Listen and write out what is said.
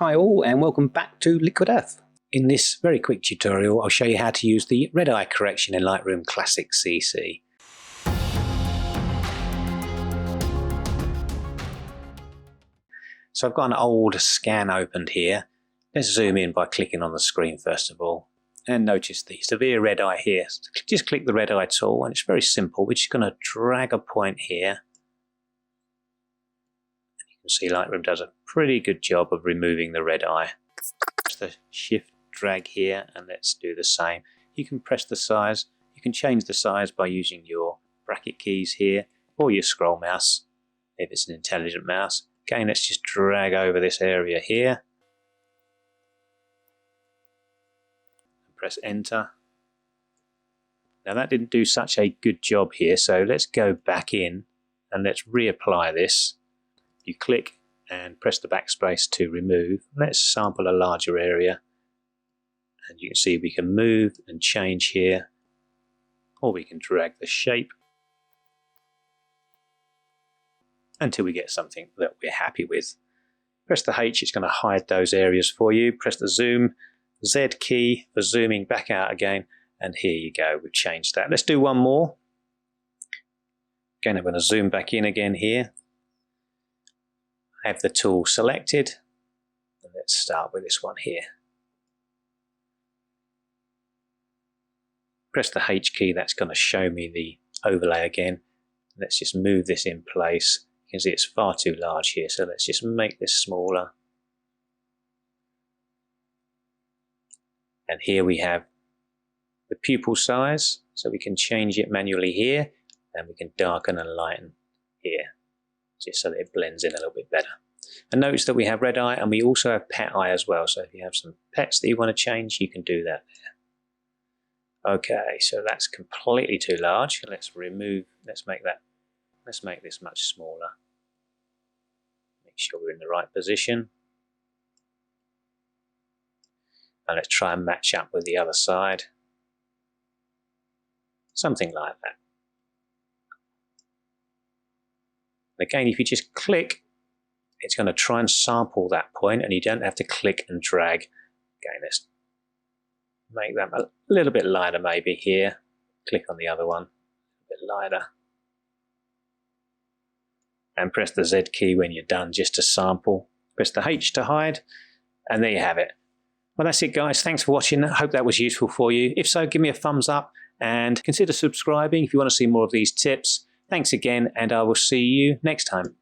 Hi all and welcome back to Liquid Earth. In this very quick tutorial I'll show you how to use the red eye correction in Lightroom Classic CC. So I've got an old scan opened here. Let's zoom in by clicking on the screen first of all. And notice the severe red eye here. Just click the red eye tool and it's very simple. We're just going to drag a point here. You can see Lightroom does a pretty good job of removing the red eye. Press the shift drag here and let's do the same. You can press the size. You can change the size by using your bracket keys here or your scroll mouse if it's an intelligent mouse. Again, let's just drag over this area here. And press enter. Now that didn't do such a good job here, so let's go back in and let's reapply this. You click and press the backspace to remove. Let's sample a larger area. And you can see we can move and change here, or we can drag the shape until we get something that we're happy with. Press the H, it's going to hide those areas for you. Press the zoom, Z key for zooming back out again, and here you go, we've changed that. Let's do one more. Again, I'm going to zoom back in again here. I have the tool selected, and let's start with this one here. Press the H key, that's going to show me the overlay again. Let's just move this in place. You can see it's far too large here, so let's just make this smaller. And here we have the pupil size, so we can change it manually here, and we can darken and lighten here, just so that it blends in a little bit better. And notice that we have red eye and we also have pet eye as well, so if you have some pets that you want to change, you can do that there. Okay, so that's completely too large. Let's remove, let's make this much smaller. Make sure we're in the right position. And let's try and match up with the other side. Something like that. Again, if you just click, it's going to try and sample that point and you don't have to click and drag. Again, let's make that a little bit lighter maybe here. Click on the other one, a bit lighter. And press the Z key when you're done just to sample. Press the H to hide, and there you have it. Well, that's it guys, thanks for watching. I hope that was useful for you. If so, give me a thumbs up and consider subscribing if you want to see more of these tips. Thanks again, and I will see you next time.